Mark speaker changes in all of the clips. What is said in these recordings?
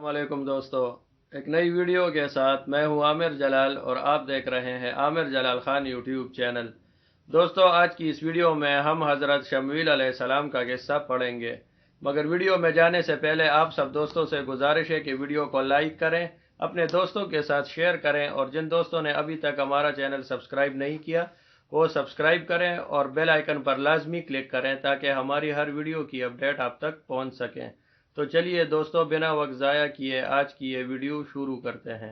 Speaker 1: السلام علیکم دوستو، ایک نئی ویڈیو کے ساتھ میں ہوں عامر جلال اور آپ دیکھ رہے ہیں عامر جلال خان یوٹیوب چینل۔ دوستو، آج کی اس ویڈیو میں ہم حضرت شمویل علیہ السلام کا قصہ پڑھیں گے، مگر ویڈیو میں جانے سے پہلے آپ سب دوستوں سے گزارش ہے کہ ویڈیو کو لائک کریں، اپنے دوستوں کے ساتھ شیئر کریں اور جن دوستوں نے ابھی تک ہمارا چینل سبسکرائب نہیں کیا وہ سبسکرائب کریں اور بیل آئیکن پر لازمی کلک کریں تاکہ ہماری ہر ویڈیو کی اپڈیٹ آپ تک پہنچ سکیں۔ تو چلیے دوستو، بنا وقت ضائع کیے آج کی یہ ویڈیو شروع کرتے ہیں۔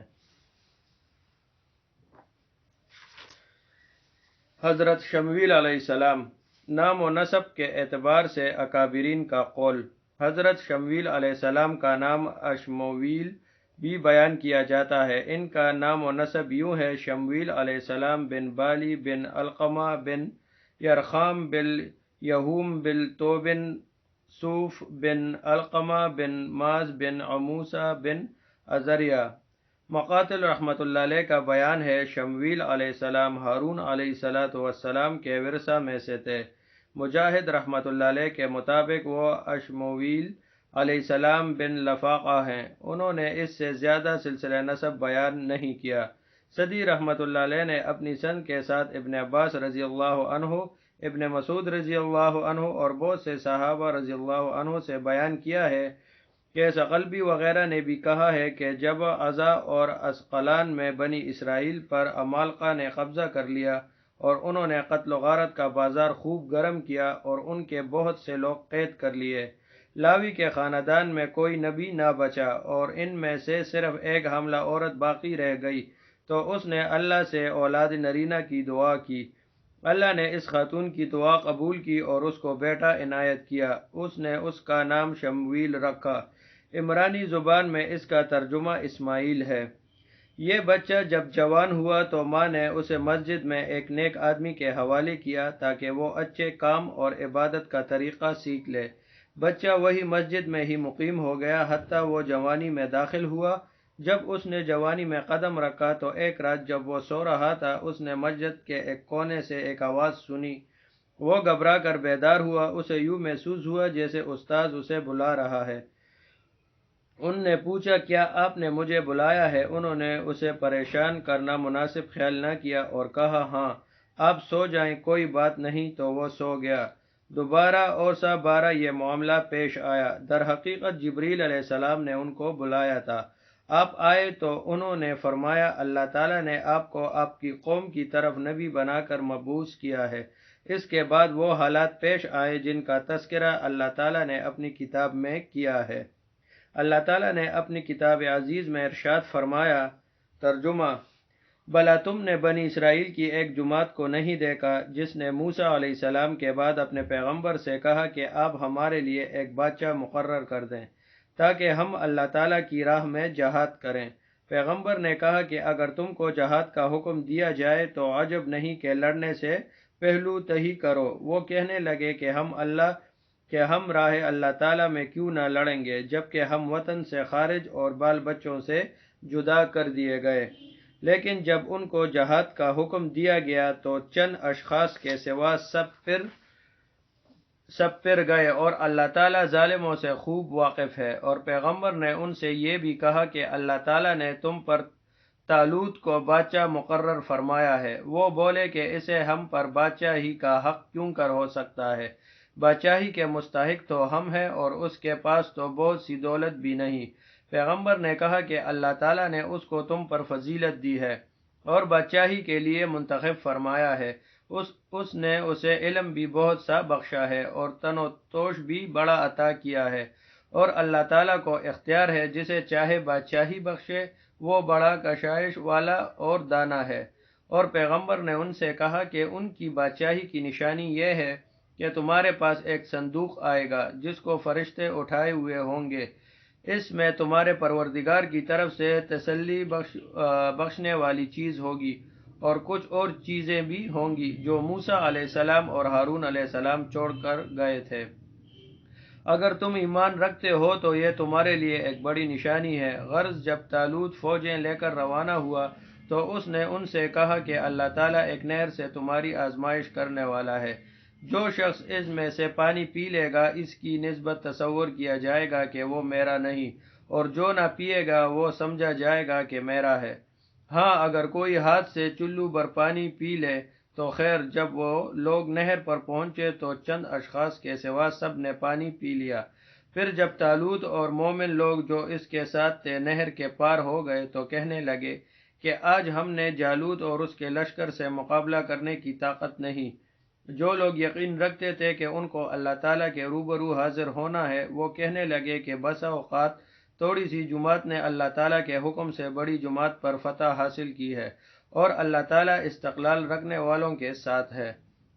Speaker 1: حضرت شمویل علیہ السلام، نام و نسب کے اعتبار سے اکابرین کا قول۔ حضرت شمویل علیہ السلام کا نام اشمویل بھی بیان کیا جاتا ہے۔ ان کا نام و نسب یوں ہے: شمویل علیہ السلام بن بالی بن علقمہ بن یرخام بن یہوم بن توبن صوف بن علقمہ بن ماز بن عموسہ بن عزریہ۔ مقاتل رحمۃ اللہ علیہ کا بیان ہے، شمویل علیہ السلام ہارون علیہ السلام کے ورثہ میں سے تھے۔ مجاہد رحمۃ اللہ علیہ کے مطابق وہ اشمویل علیہ السلام بن لفاقہ ہیں۔ انہوں نے اس سے زیادہ سلسلہ نسب بیان نہیں کیا۔ صدی رحمۃ اللہ علیہ نے اپنی سند کے ساتھ ابن عباس رضی اللہ عنہ، ابن مسعود رضی اللہ عنہ اور بہت سے صحابہ رضی اللہ عنہ سے بیان کیا ہے کہ ثقلبی وغیرہ نے بھی کہا ہے کہ جب عزا اور عسقلان میں بنی اسرائیل پر عمالقہ نے قبضہ کر لیا اور انہوں نے قتل و غارت کا بازار خوب گرم کیا اور ان کے بہت سے لوگ قید کر لیے، لاوی کے خاندان میں کوئی نبی نہ بچا اور ان میں سے صرف ایک حاملہ عورت باقی رہ گئی، تو اس نے اللہ سے اولاد نرینہ کی دعا کی۔ اللہ نے اس خاتون کی دعا قبول کی اور اس کو بیٹا عنایت کیا۔ اس نے اس کا نام شمویل رکھا۔ عمرانی زبان میں اس کا ترجمہ اسماعیل ہے۔ یہ بچہ جب جوان ہوا تو ماں نے اسے مسجد میں ایک نیک آدمی کے حوالے کیا تاکہ وہ اچھے کام اور عبادت کا طریقہ سیکھ لے۔ بچہ وہی مسجد میں ہی مقیم ہو گیا حتیٰ وہ جوانی میں داخل ہوا۔ جب اس نے جوانی میں قدم رکھا تو ایک رات جب وہ سو رہا تھا، اس نے مسجد کے ایک کونے سے ایک آواز سنی۔ وہ گھبرا کر بیدار ہوا۔ اسے یوں محسوس ہوا جیسے استاذ اسے بلا رہا ہے۔ ان نے پوچھا، کیا آپ نے مجھے بلایا ہے؟ انہوں نے اسے پریشان کرنا مناسب خیال نہ کیا اور کہا، ہاں آپ سو جائیں، کوئی بات نہیں۔ تو وہ سو گیا۔ دوبارہ اور سا بارہ یہ معاملہ پیش آیا۔ در حقیقت جبریل علیہ السلام نے ان کو بلایا تھا۔ آپ آئے تو انہوں نے فرمایا، اللہ تعالیٰ نے آپ کو آپ کی قوم کی طرف نبی بنا کر مبعوث کیا ہے۔ اس کے بعد وہ حالات پیش آئے جن کا تذکرہ اللہ تعالیٰ نے اپنی کتاب میں کیا ہے۔ اللہ تعالیٰ نے اپنی کتاب عزیز میں ارشاد فرمایا، ترجمہ: بھلا تم نے بنی اسرائیل کی ایک جماعت کو نہیں دیکھا جس نے موسیٰ علیہ السلام کے بعد اپنے پیغمبر سے کہا کہ آپ ہمارے لیے ایک بادشاہ مقرر کر دیں تاکہ ہم اللہ تعالیٰ کی راہ میں جہاد کریں۔ پیغمبر نے کہا کہ اگر تم کو جہاد کا حکم دیا جائے تو عجب نہیں کہ لڑنے سے پہلو تہی کرو۔ وہ کہنے لگے کہ ہم راہ اللہ تعالیٰ میں کیوں نہ لڑیں گے جبکہ ہم وطن سے خارج اور بال بچوں سے جدا کر دیے گئے۔ لیکن جب ان کو جہاد کا حکم دیا گیا تو چند اشخاص کے سوا سب پھر گئے اور اللہ تعالیٰ ظالموں سے خوب واقف ہے۔ اور پیغمبر نے ان سے یہ بھی کہا کہ اللہ تعالیٰ نے تم پر طالوت کو بادشاہ مقرر فرمایا ہے۔ وہ بولے کہ اسے ہم پر بادشاہی کا حق کیوں کر ہو سکتا ہے؟ بادشاہی کے مستحق تو ہم ہیں اور اس کے پاس تو بہت سی دولت بھی نہیں۔ پیغمبر نے کہا کہ اللہ تعالیٰ نے اس کو تم پر فضیلت دی ہے اور بادشاہی کے لیے منتخب فرمایا ہے۔ اس نے اسے علم بھی بہت سا بخشا ہے اور تن و توش بھی بڑا عطا کیا ہے، اور اللہ تعالیٰ کو اختیار ہے جسے چاہے بادشاہی بخشے، وہ بڑا کشائش والا اور دانا ہے۔ اور پیغمبر نے ان سے کہا کہ ان کی بادشاہی کی نشانی یہ ہے کہ تمہارے پاس ایک صندوق آئے گا جس کو فرشتے اٹھائے ہوئے ہوں گے، اس میں تمہارے پروردگار کی طرف سے تسلی بخشنے والی چیز ہوگی اور کچھ اور چیزیں بھی ہوں گی جو موسیٰ علیہ السلام اور ہارون علیہ السلام چھوڑ کر گئے تھے۔ اگر تم ایمان رکھتے ہو تو یہ تمہارے لیے ایک بڑی نشانی ہے۔ غرض جب طالوت فوجیں لے کر روانہ ہوا تو اس نے ان سے کہا کہ اللہ تعالیٰ ایک نہر سے تمہاری آزمائش کرنے والا ہے۔ جو شخص اس میں سے پانی پی لے گا اس کی نسبت تصور کیا جائے گا کہ وہ میرا نہیں، اور جو نہ پیے گا وہ سمجھا جائے گا کہ میرا ہے۔ ہاں اگر کوئی ہاتھ سے چلو بھر پانی پی لے تو خیر، جب وہ لوگ نہر پر پہنچے تو چند اشخاص کے سوا سب نے پانی پی لیا۔ پھر جب طالوت اور مومن لوگ جو اس کے ساتھ تھے نہر کے پار ہو گئے تو کہنے لگے کہ آج ہم نے جالوت اور اس کے لشکر سے مقابلہ کرنے کی طاقت نہیں۔ جو لوگ یقین رکھتے تھے کہ ان کو اللہ تعالیٰ کے روبرو حاضر ہونا ہے، وہ کہنے لگے کہ بسا اوقات تھوڑی سی جماعت نے اللہ تعالیٰ کے حکم سے بڑی جماعت پر فتح حاصل کی ہے، اور اللہ تعالیٰ استقلال رکھنے والوں کے ساتھ ہے۔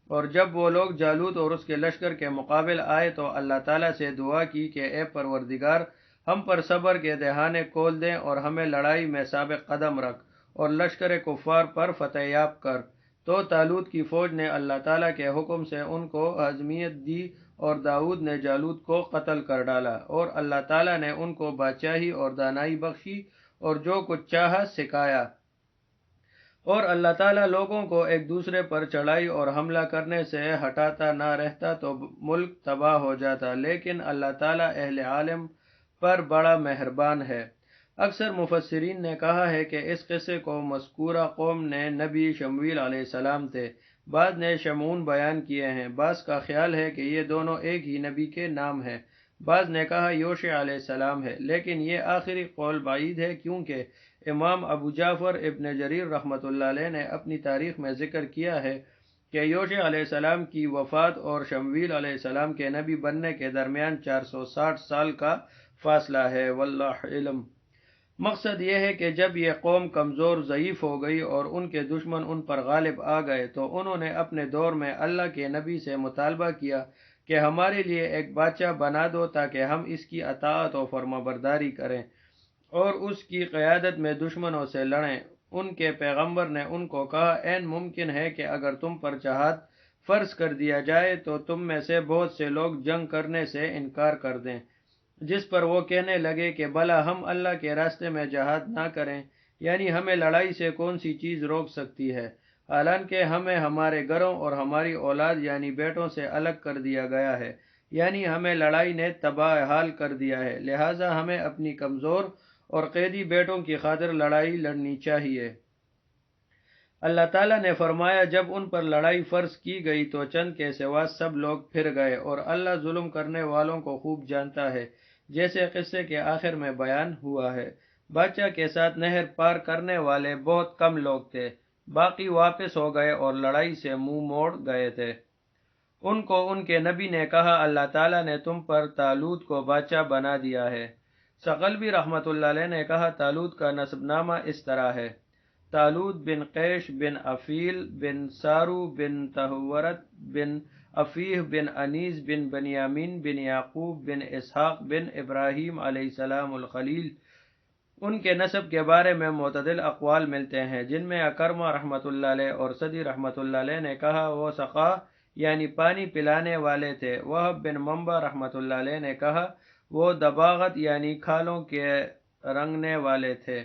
Speaker 1: اور جب وہ لوگ جالوت اور اس کے لشکر کے مقابل آئے تو اللہ تعالیٰ سے دعا کی کہ اے پروردگار، ہم پر صبر کے دہانے کھول دیں اور ہمیں لڑائی میں سابق قدم رکھ اور لشکر کفار پر فتح یاب کر۔ تو طالوت کی فوج نے اللہ تعالیٰ کے حکم سے ان کو ہزیمت دی اور داؤد نے جالوت کو قتل کر ڈالا، اور اللہ تعالیٰ نے ان کو بادشاہی اور دانائی بخشی اور جو کچھ چاہا سکھایا۔ اور اللہ تعالیٰ لوگوں کو ایک دوسرے پر چڑھائی اور حملہ کرنے سے ہٹاتا نہ رہتا تو ملک تباہ ہو جاتا، لیکن اللہ تعالیٰ اہل عالم پر بڑا مہربان ہے۔ اکثر مفسرین نے کہا ہے کہ اس قصے کو مذکورہ قوم نے نبی شمویل علیہ السلام تھے، بعض نے شمعون بیان کیے ہیں، بعض کا خیال ہے کہ یہ دونوں ایک ہی نبی کے نام ہیں، بعض نے کہا یوشع علیہ السلام ہے، لیکن یہ آخری قول بعید ہے کیونکہ امام ابو جعفر ابن جریر رحمۃ اللہ علیہ نے اپنی تاریخ میں ذکر کیا ہے کہ یوشع علیہ السلام کی وفات اور شمویل علیہ السلام کے نبی بننے کے درمیان 460 سال کا فاصلہ ہے، واللہ علم۔ مقصد یہ ہے کہ جب یہ قوم کمزور ضعیف ہو گئی اور ان کے دشمن ان پر غالب آ گئے تو انہوں نے اپنے دور میں اللہ کے نبی سے مطالبہ کیا کہ ہمارے لیے ایک بادشاہ بنا دو تاکہ ہم اس کی اطاعت و فرما برداری کریں اور اس کی قیادت میں دشمنوں سے لڑیں۔ ان کے پیغمبر نے ان کو کہا این ممکن ہے کہ اگر تم پر جہاد فرض کر دیا جائے تو تم میں سے بہت سے لوگ جنگ کرنے سے انکار کر دیں، جس پر وہ کہنے لگے کہ بھلا ہم اللہ کے راستے میں جہاد نہ کریں، یعنی ہمیں لڑائی سے کون سی چیز روک سکتی ہے، حالانکہ ہمیں ہمارے گھروں اور ہماری اولاد یعنی بیٹوں سے الگ کر دیا گیا ہے، یعنی ہمیں لڑائی نے تباہ حال کر دیا ہے، لہٰذا ہمیں اپنی کمزور اور قیدی بیٹوں کی خاطر لڑائی لڑنی چاہیے۔ اللہ تعالیٰ نے فرمایا جب ان پر لڑائی فرض کی گئی تو چند کے سوا سب لوگ پھر گئے، اور اللہ ظلم کرنے والوں کو خوب جانتا ہے، جیسے قصے کے آخر میں بیان ہوا ہے۔ بادشاہ کے ساتھ نہر پار کرنے والے بہت کم لوگ تھے، باقی واپس ہو گئے اور لڑائی سے منہ موڑ گئے تھے۔ ان کو ان کے نبی نے کہا اللہ تعالیٰ نے تم پر طالوت کو بادشاہ بنا دیا ہے۔ ثقلبی رحمۃ اللہ علیہ نے کہا طالوت کا نسب نامہ اس طرح ہے: طالوت بن قیش بن عفیل بن سارو بن تہورت بن افیہ بن انیس بن بنیامین بن یعقوب بن اسحاق بن ابراہیم علیہ السلام الخلیل۔ ان کے نسب کے بارے میں معتدل اقوال ملتے ہیں، جن میں اکرمہ رحمۃ اللہ علیہ اور صدی رحمۃ اللہ علیہ نے کہا وہ سقا یعنی پانی پلانے والے تھے، وہب بن منبع رحمۃ اللہ علیہ نے کہا وہ دباغت یعنی کھالوں کے رنگنے والے تھے۔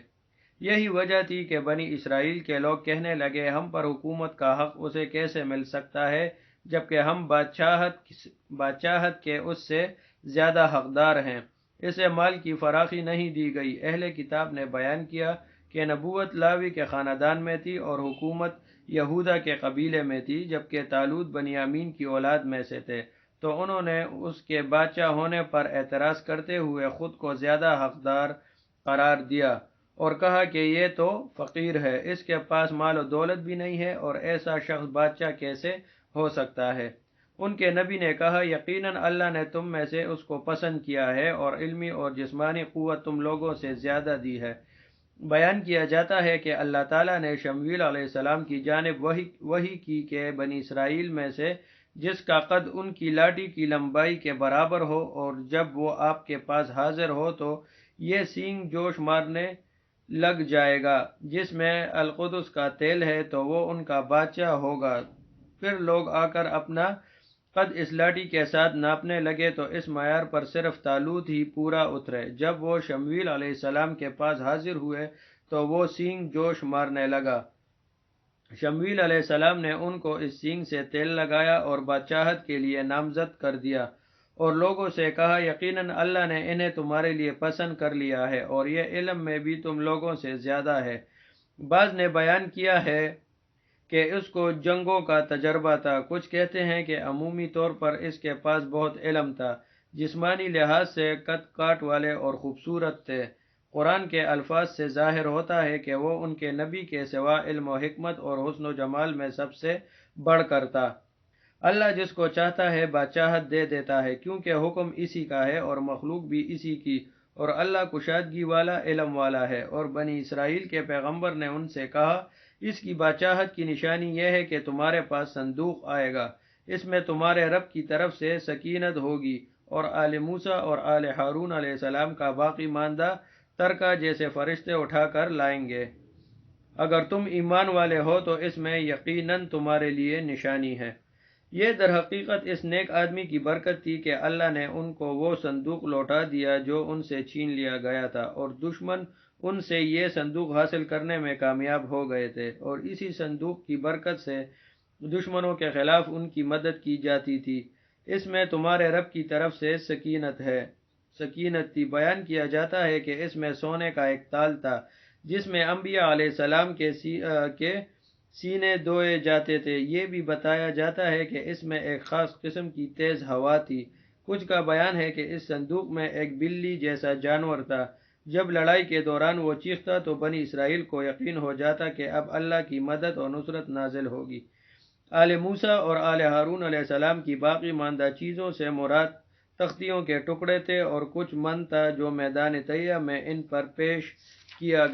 Speaker 1: یہی وجہ تھی کہ بنی اسرائیل کے لوگ کہنے لگے ہم پر حکومت کا حق اسے کیسے مل سکتا ہے جبکہ ہم بادشاہت کے اس سے زیادہ حقدار ہیں۔ اسے مال کی فراخی نہیں دی گئی۔ اہل کتاب نے بیان کیا کہ نبوت لاوی کے خاندان میں تھی اور حکومت یہودا کے قبیلے میں تھی، جبکہ طالوت بنیامین کی اولاد میں سے تھے، تو انہوں نے اس کے بادشاہ ہونے پر اعتراض کرتے ہوئے خود کو زیادہ حقدار قرار دیا اور کہا کہ یہ تو فقیر ہے، اس کے پاس مال و دولت بھی نہیں ہے، اور ایسا شخص بادشاہ کیسے ہو سکتا ہے؟ ان کے نبی نے کہا یقیناً اللہ نے تم میں سے اس کو پسند کیا ہے اور علمی اور جسمانی قوت تم لوگوں سے زیادہ دی ہے۔ بیان کیا جاتا ہے کہ اللہ تعالیٰ نے شمویل علیہ السلام کی جانب وحی کی کہ بنی اسرائیل میں سے جس کا قد ان کی لاٹھی کی لمبائی کے برابر ہو اور جب وہ آپ کے پاس حاضر ہو تو یہ سینگ جوش مارنے لگ جائے گا جس میں القدس کا تیل ہے تو وہ ان کا بادشاہ ہوگا۔ پھر لوگ آ کر اپنا قد اس لاٹھی کے ساتھ ناپنے لگے تو اس معیار پر صرف طالوت ہی پورا اترے۔ جب وہ شمویل علیہ السلام کے پاس حاضر ہوئے تو وہ سینگ جوش مارنے لگا۔ شمویل علیہ السلام نے ان کو اس سینگ سے تیل لگایا اور بادشاہت کے لیے نامزد کر دیا، اور لوگوں سے کہا یقیناً اللہ نے انہیں تمہارے لیے پسند کر لیا ہے اور یہ علم میں بھی تم لوگوں سے زیادہ ہے۔ بعض نے بیان کیا ہے کہ اس کو جنگوں کا تجربہ تھا، کچھ کہتے ہیں کہ عمومی طور پر اس کے پاس بہت علم تھا، جسمانی لحاظ سے قد کاٹ والے اور خوبصورت تھے۔ قرآن کے الفاظ سے ظاہر ہوتا ہے کہ وہ ان کے نبی کے سوا علم و حکمت اور حسن و جمال میں سب سے بڑھ کر تھا۔ اللہ جس کو چاہتا ہے بادشاہت دے دیتا ہے، کیونکہ حکم اسی کا ہے اور مخلوق بھی اسی کی، اور اللہ کشادگی والا علم والا ہے۔ اور بنی اسرائیل کے پیغمبر نے ان سے کہا اس کی بادشاہت کی نشانی یہ ہے کہ تمہارے پاس صندوق آئے گا، اس میں تمہارے رب کی طرف سے سکینت ہوگی، اور آل موسیٰ اور آل ہارون علیہ السلام کا باقی ماندہ ترکہ جیسے فرشتے اٹھا کر لائیں گے۔ اگر تم ایمان والے ہو تو اس میں یقیناً تمہارے لیے نشانی ہے۔ یہ در حقیقت اس نیک آدمی کی برکت تھی کہ اللہ نے ان کو وہ صندوق لوٹا دیا جو ان سے چھین لیا گیا تھا، اور دشمن ان سے یہ صندوق حاصل کرنے میں کامیاب ہو گئے تھے، اور اسی صندوق کی برکت سے دشمنوں کے خلاف ان کی مدد کی جاتی تھی۔ اس میں تمہارے رب کی طرف سے سکینت تھی۔ بیان کیا جاتا ہے کہ اس میں سونے کا ایک تال تھا جس میں انبیاء علیہ السلام کے سینے دھوئے جاتے تھے۔ یہ بھی بتایا جاتا ہے کہ اس میں ایک خاص قسم کی تیز ہوا تھی۔ کچھ کا بیان ہے کہ اس صندوق میں ایک بلی جیسا جانور تھا۔ جب لڑائی کے دوران وہ چیختا تو بنی اسرائیل کو یقین ہو جاتا کہ اب اللہ کی مدد اور نصرت نازل ہوگی۔ آل موسیٰ اور آل ہارون علیہ السلام کی باقی ماندہ چیزوں سے مراد تختیوں کے ٹکڑے تھے اور کچھ من تھا جو میدان طیہ میں ان پر پیش کیا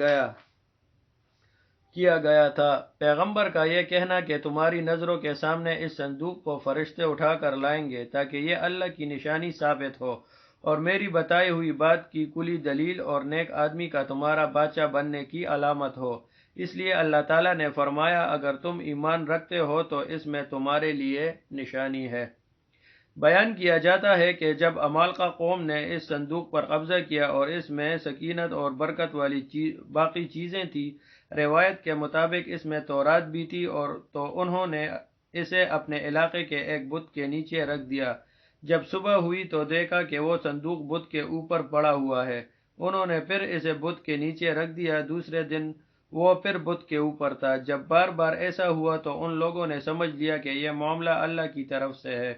Speaker 1: گیا تھا۔ پیغمبر کا یہ کہنا کہ تمہاری نظروں کے سامنے اس صندوق کو فرشتے اٹھا کر لائیں گے تاکہ یہ اللہ کی نشانی ثابت ہو اور میری بتائی ہوئی بات کی کلی دلیل اور نیک آدمی کا تمہارا بادشاہ بننے کی علامت ہو، اس لیے اللہ تعالیٰ نے فرمایا اگر تم ایمان رکھتے ہو تو اس میں تمہارے لیے نشانی ہے۔ بیان کیا جاتا ہے کہ جب عمالقہ قوم نے اس صندوق پر قبضہ کیا اور اس میں سکینت اور برکت والی باقی چیزیں تھیں، روایت کے مطابق اس میں تورات بھی تھی، اور تو انہوں نے اسے اپنے علاقے کے ایک بت کے نیچے رکھ دیا۔ جب صبح ہوئی تو دیکھا کہ وہ صندوق بت کے اوپر پڑا ہوا ہے۔ انہوں نے پھر اسے بت کے نیچے رکھ دیا۔ دوسرے دن وہ پھر بت کے اوپر تھا۔ جب بار بار ایسا ہوا تو ان لوگوں نے سمجھ لیا کہ یہ معاملہ اللہ کی طرف سے ہے۔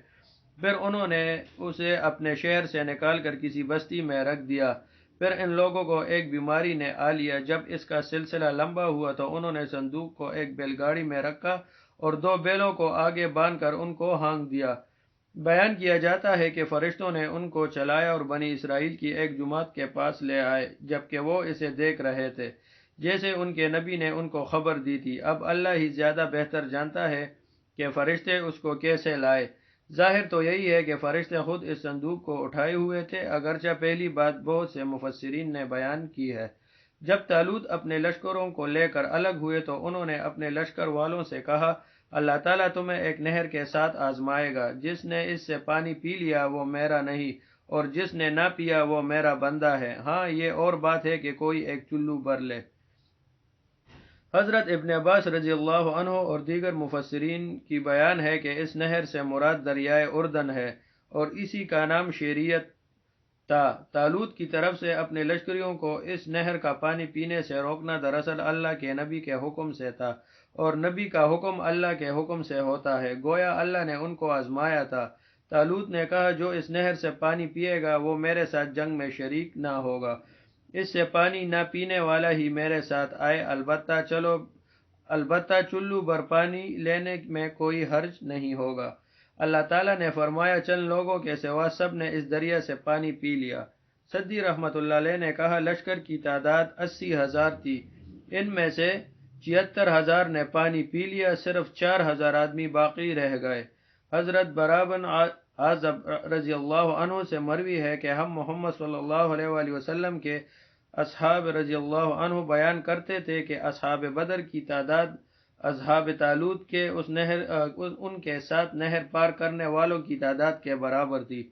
Speaker 1: پھر انہوں نے اسے اپنے شہر سے نکال کر کسی بستی میں رکھ دیا۔ پھر ان لوگوں کو ایک بیماری نے آ لیا۔ جب اس کا سلسلہ لمبا ہوا تو انہوں نے صندوق کو ایک بیل گاڑی میں رکھا اور 2 بیلوں کو آگے باندھ کر ان کو ہانک دیا۔ بیان کیا جاتا ہے کہ فرشتوں نے ان کو چلایا اور بنی اسرائیل کی ایک جماعت کے پاس لے آئے جبکہ وہ اسے دیکھ رہے تھے، جیسے ان کے نبی نے ان کو خبر دی تھی۔ اب اللہ ہی زیادہ بہتر جانتا ہے کہ فرشتے اس کو کیسے لائے۔ ظاہر تو یہی ہے کہ فرشتے خود اس صندوق کو اٹھائے ہوئے تھے، اگرچہ پہلی بات بہت سے مفسرین نے بیان کی ہے۔ جب طالوت اپنے لشکروں کو لے کر الگ ہوئے تو انہوں نے اپنے لشکر والوں سے کہا اللہ تعالیٰ تمہیں ایک نہر کے ساتھ آزمائے گا، جس نے اس سے پانی پی لیا وہ میرا نہیں، اور جس نے نہ پیا وہ میرا بندہ ہے۔ ہاں یہ اور بات ہے کہ کوئی ایک چلو بھر لے۔ حضرت ابن عباس رضی اللہ عنہ اور دیگر مفسرین کی بیان ہے کہ اس نہر سے مراد دریائے اردن ہے اور اسی کا نام شریعت تھا۔ طالوت کی طرف سے اپنے لشکریوں کو اس نہر کا پانی پینے سے روکنا دراصل اللہ کے نبی کے حکم سے تھا، اور نبی کا حکم اللہ کے حکم سے ہوتا ہے، گویا اللہ نے ان کو آزمایا تھا۔ طالوت نے کہا جو اس نہر سے پانی پیے گا وہ میرے ساتھ جنگ میں شریک نہ ہوگا، اس سے پانی نہ پینے والا ہی میرے ساتھ آئے، البتہ چلو بھر پانی لینے میں کوئی حرج نہیں ہوگا۔ اللہ تعالیٰ نے فرمایا چند لوگوں کے سوا سب نے اس دریا سے پانی پی لیا۔ سدی رحمۃ اللہ علیہ نے کہا لشکر کی تعداد 80,000 تھی، ان میں سے 73,000 نے پانی پی لیا، صرف 4,000 آدمی باقی رہ گئے۔ حضرت برا بن عازب رضی اللہ عنہ سے مروی ہے کہ ہم محمد صلی اللہ علیہ وآلہ وسلم کے اصحاب رضی اللہ عنہ بیان کرتے تھے کہ اصحاب بدر کی تعداد اصحاب طالوت کے ان کے ساتھ نہر پار کرنے والوں کی تعداد کے برابر تھی،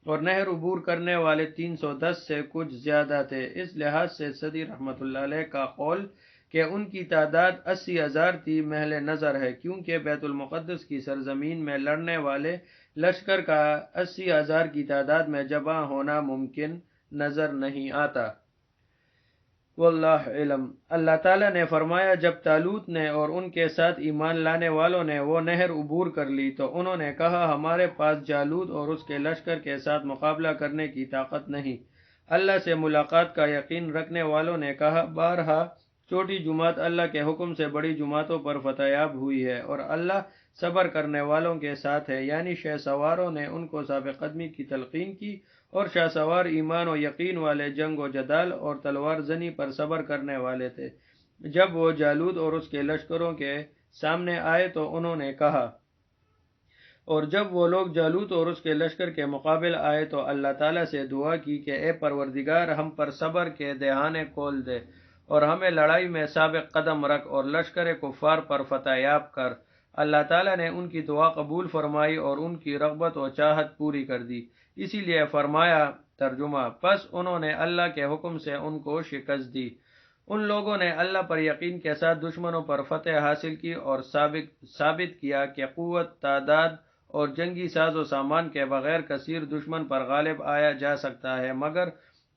Speaker 1: اور نہر عبور کرنے والے 310 سے کچھ زیادہ تھے۔ اس لحاظ سے سدی رحمۃ اللہ علیہ کا قول کہ ان کی تعداد 80,000 تھی محل نظر ہے، کیونکہ بیت المقدس کی سرزمین میں لڑنے والے لشکر کا 80,000 کی تعداد میں جمع ہونا ممکن نظر نہیں آتا۔ واللہ علم۔ اللہ تعالیٰ نے فرمایا، جب طالوت نے اور ان کے ساتھ ایمان لانے والوں نے وہ نہر عبور کر لی تو انہوں نے کہا، ہمارے پاس جالوت اور اس کے لشکر کے ساتھ مقابلہ کرنے کی طاقت نہیں۔ اللہ سے ملاقات کا یقین رکھنے والوں نے کہا، بارہا چھوٹی جماعت اللہ کے حکم سے بڑی جماعتوں پر فتح یاب ہوئی ہے، اور اللہ صبر کرنے والوں کے ساتھ ہے۔ یعنی شہ سواروں نے ان کو ثابت قدمی کی تلقین کی، اور شاہ سوار ایمان و یقین والے جنگ و جدال اور تلوار زنی پر صبر کرنے والے تھے۔ جب وہ جالوت اور اس کے لشکروں کے سامنے آئے تو انہوں نے کہا، اور جب وہ لوگ جالوت اور اس کے لشکر کے مقابل آئے تو اللہ تعالیٰ سے دعا کی کہ اے پروردگار، ہم پر صبر کے دہانے کھول دے اور ہمیں لڑائی میں ثابت قدم رکھ اور لشکر کفار پر فتح یاب کر۔ اللہ تعالیٰ نے ان کی دعا قبول فرمائی اور ان کی رغبت و چاہت پوری کر دی۔ اسی لیے فرمایا، ترجمہ، پس انہوں نے اللہ کے حکم سے ان کو شکست دی۔ ان لوگوں نے اللہ پر یقین کے ساتھ دشمنوں پر فتح حاصل کی اور ثابت کیا کہ قوت، تعداد اور جنگی ساز و سامان کے بغیر کثیر دشمن پر غالب آیا جا سکتا ہے، مگر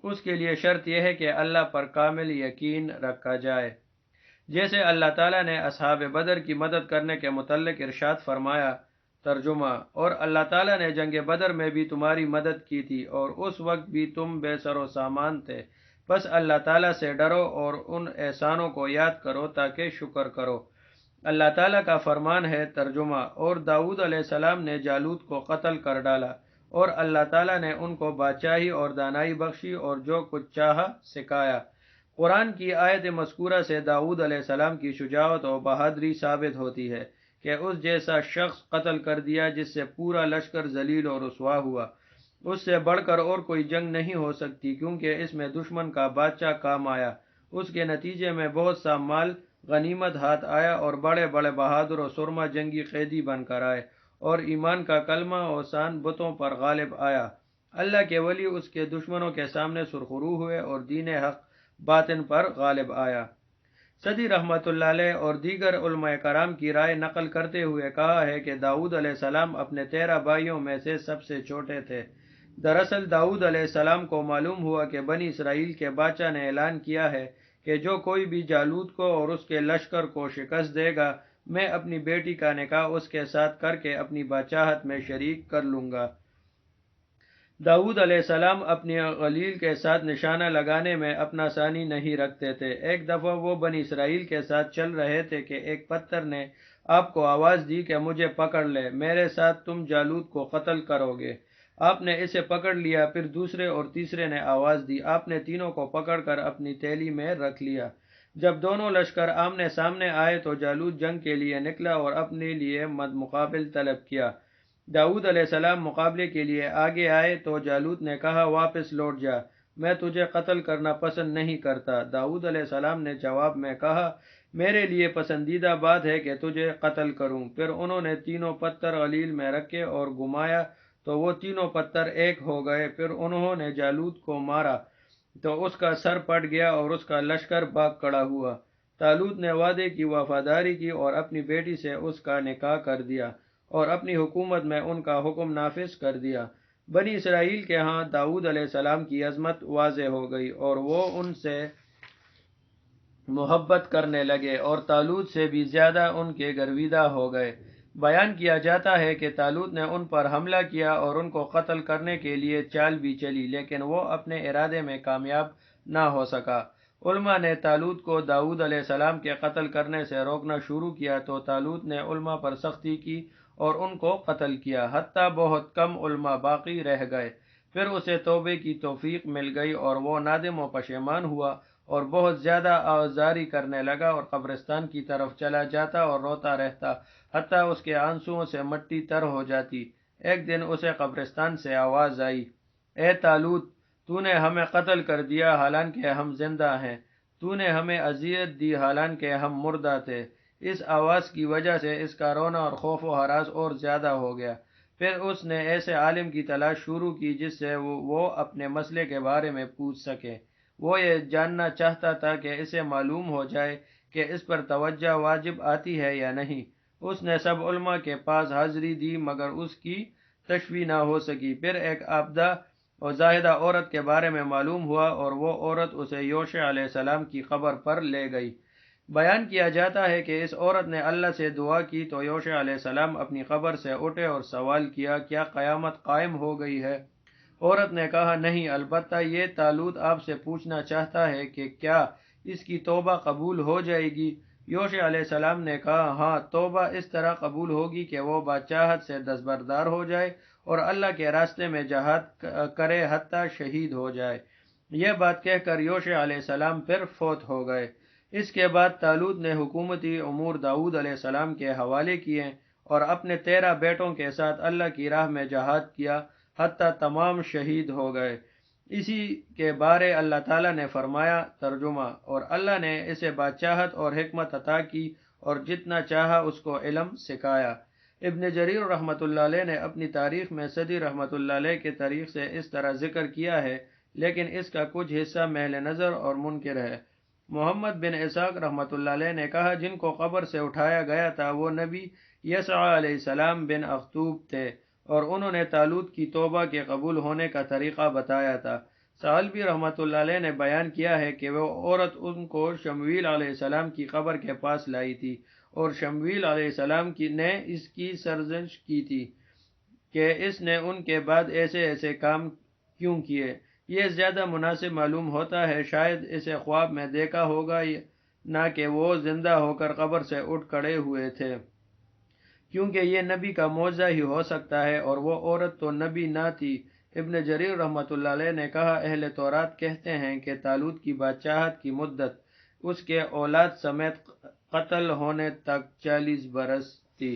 Speaker 1: اس کے لیے شرط یہ ہے کہ اللہ پر کامل یقین رکھا جائے۔ جیسے اللہ تعالیٰ نے اصحاب بدر کی مدد کرنے کے متعلق ارشاد فرمایا، ترجمہ، اور اللہ تعالیٰ نے جنگ بدر میں بھی تمہاری مدد کی تھی اور اس وقت بھی تم بے سر و سامان تھے، بس اللہ تعالیٰ سے ڈرو اور ان احسانوں کو یاد کرو تاکہ شکر کرو۔ اللہ تعالیٰ کا فرمان ہے، ترجمہ، اور داؤد علیہ السلام نے جالوت کو قتل کر ڈالا، اور اللہ تعالیٰ نے ان کو بادشاہی اور دانائی بخشی اور جو کچھ چاہا سکھایا۔ قرآن کی آیت مذکورہ سے داؤد علیہ السلام کی شجاعت و بہادری ثابت ہوتی ہے کہ اس جیسا شخص قتل کر دیا جس سے پورا لشکر ذلیل اور رسوا ہوا۔ اس سے بڑھ کر اور کوئی جنگ نہیں ہو سکتی، کیونکہ اس میں دشمن کا بادشاہ کام آیا، اس کے نتیجے میں بہت سا مال غنیمت ہاتھ آیا اور بڑے بڑے بہادر و سرما جنگی قیدی بن کر آئے، اور ایمان کا کلمہ و شان بتوں پر غالب آیا۔ اللہ کے ولی اس کے دشمنوں کے سامنے سرخرو ہوئے اور دین حق باطن پر غالب آیا۔ صدی رحمۃ اللہ علیہ اور دیگر علماء کرام کی رائے نقل کرتے ہوئے کہا ہے کہ داؤد علیہ السلام اپنے 13 بھائیوں میں سے سب سے چھوٹے تھے۔ دراصل داؤد علیہ السلام کو معلوم ہوا کہ بنی اسرائیل کے بادشاہ نے اعلان کیا ہے کہ جو کوئی بھی جالوت کو اور اس کے لشکر کو شکست دے گا، میں اپنی بیٹی کا نکاح اس کے ساتھ کر کے اپنی بادشاہت میں شریک کر لوں گا۔ داؤد علیہ السلام اپنی خلیل کے ساتھ نشانہ لگانے میں اپنا ثانی نہیں رکھتے تھے۔ ایک دفعہ وہ بنی اسرائیل کے ساتھ چل رہے تھے کہ ایک پتھر نے آپ کو آواز دی کہ مجھے پکڑ لے، میرے ساتھ تم جالوت کو قتل کرو گے۔ آپ نے اسے پکڑ لیا، پھر دوسرے اور تیسرے نے آواز دی، آپ نے تینوں کو پکڑ کر اپنی تیلی میں رکھ لیا۔ جب دونوں لشکر آمنے سامنے آئے تو جالوت جنگ کے لیے نکلا اور اپنے لیے مد مقابل طلب کیا۔ داؤد علیہ السلام مقابلے کے لیے آگے آئے تو جالوت نے کہا، واپس لوٹ جا، میں تجھے قتل کرنا پسند نہیں کرتا۔ داؤد علیہ السلام نے جواب میں کہا، میرے لیے پسندیدہ بات ہے کہ تجھے قتل کروں۔ پھر انہوں نے تینوں پتھر خلیل میں رکھے اور گھمایا تو وہ تینوں پتھر ایک ہو گئے۔ پھر انہوں نے جالوت کو مارا تو اس کا سر پھٹ گیا اور اس کا لشکر بھاگ کھڑا ہوا۔ طالوت نے وعدے کی وفاداری کی اور اپنی بیٹی سے اس کا نکاح کر دیا اور اپنی حکومت میں ان کا حکم نافذ کر دیا۔ بنی اسرائیل کے ہاں داؤد علیہ السلام کی عظمت واضح ہو گئی اور وہ ان سے محبت کرنے لگے اور طالوت سے بھی زیادہ ان کے گرویدہ ہو گئے۔ بیان کیا جاتا ہے کہ طالوت نے ان پر حملہ کیا اور ان کو قتل کرنے کے لیے چال بھی چلی، لیکن وہ اپنے ارادے میں کامیاب نہ ہو سکا۔ علماء نے طالوت کو داؤد علیہ السلام کے قتل کرنے سے روکنا شروع کیا تو طالوت نے علماء پر سختی کی اور ان کو قتل کیا، حتیٰ بہت کم علماء باقی رہ گئے۔ پھر اسے توبے کی توفیق مل گئی اور وہ نادم و پشیمان ہوا اور بہت زیادہ آوازاری کرنے لگا اور قبرستان کی طرف چلا جاتا اور روتا رہتا، حتیٰ اس کے آنسوؤں سے مٹی تر ہو جاتی۔ ایک دن اسے قبرستان سے آواز آئی، اے طالوت، تو نے ہمیں قتل کر دیا حالانکہ ہم زندہ ہیں، تو نے ہمیں اذیت دی حالانکہ ہم مردہ تھے۔ اس آواز کی وجہ سے اس کا رونا اور خوف و ہراس اور زیادہ ہو گیا۔ پھر اس نے ایسے عالم کی تلاش شروع کی جس سے وہ اپنے مسئلے کے بارے میں پوچھ سکے۔ وہ یہ جاننا چاہتا تھا کہ اسے معلوم ہو جائے کہ اس پر توجہ واجب آتی ہے یا نہیں۔ اس نے سب علماء کے پاس حاضری دی مگر اس کی تشفی نہ ہو سکی۔ پھر ایک عابدہ اور زاہدہ عورت کے بارے میں معلوم ہوا اور وہ عورت اسے یوشع علیہ السلام کی قبر پر لے گئی۔ بیان کیا جاتا ہے کہ اس عورت نے اللہ سے دعا کی تو یوشع علیہ السلام اپنی قبر سے اٹھے اور سوال کیا، کیا قیامت قائم ہو گئی ہے؟ عورت نے کہا، نہیں، البتہ یہ طالوت آپ سے پوچھنا چاہتا ہے کہ کیا اس کی توبہ قبول ہو جائے گی؟ یوشع علیہ السلام نے کہا، ہاں، توبہ اس طرح قبول ہوگی کہ وہ بادشاہت سے دستبردار ہو جائے اور اللہ کے راستے میں جہاد کرے حتیٰ شہید ہو جائے۔ یہ بات کہہ کر یوشع علیہ السلام پھر فوت ہو گئے۔ اس کے بعد طالوت نے حکومتی امور داؤد علیہ السلام کے حوالے کیے اور اپنے 13 بیٹوں کے ساتھ اللہ کی راہ میں جہاد کیا حتیٰ تمام شہید ہو گئے۔ اسی کے بارے اللہ تعالیٰ نے فرمایا، ترجمہ، اور اللہ نے اسے بادشاہت اور حکمت عطا کی اور جتنا چاہا اس کو علم سکھایا۔ ابن جریر رحمۃ اللہ علیہ نے اپنی تاریخ میں صدی رحمۃ اللہ علیہ کے طریق سے اس طرح ذکر کیا ہے، لیکن اس کا کچھ حصہ محل نظر اور منکر ہے۔ محمد بن اسحاق رحمۃ اللہ علیہ نے کہا، جن کو قبر سے اٹھایا گیا تھا وہ نبی یسع علیہ السلام بن اخطوب تھے اور انہوں نے طالوت کی توبہ کے قبول ہونے کا طریقہ بتایا تھا۔ ثعلبی رحمۃ اللہ علیہ نے بیان کیا ہے کہ وہ عورت ان کو شمویل علیہ السلام کی قبر کے پاس لائی تھی اور شمویل علیہ السلام نے اس کی سرزنش کی تھی کہ اس نے ان کے بعد ایسے ایسے کام کیوں کیے۔ یہ زیادہ مناسب معلوم ہوتا ہے، شاید اسے خواب میں دیکھا ہوگا، نہ کہ وہ زندہ ہو کر قبر سے اٹھ کھڑے ہوئے تھے، کیونکہ یہ نبی کا معجزہ ہی ہو سکتا ہے اور وہ عورت تو نبی نہ تھی۔ ابن جریر رحمۃ اللہ علیہ نے کہا، اہل تورات کہتے ہیں کہ طالوت کی بادشاہت کی مدت اس کے اولاد سمیت قتل ہونے تک 40 برس تھی۔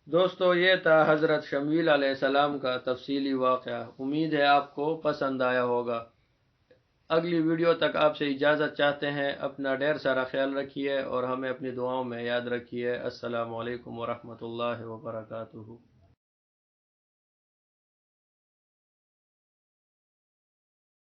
Speaker 1: دوستو، یہ تھا حضرت شمویل علیہ السلام کا تفصیلی واقعہ۔ امید ہے آپ کو پسند آیا ہوگا۔ اگلی ویڈیو تک آپ سے اجازت چاہتے ہیں۔ اپنا ڈھیر سارا خیال رکھیے اور ہمیں اپنی دعاؤں میں یاد رکھیے۔ السلام علیکم ورحمۃ اللہ وبرکاتہ۔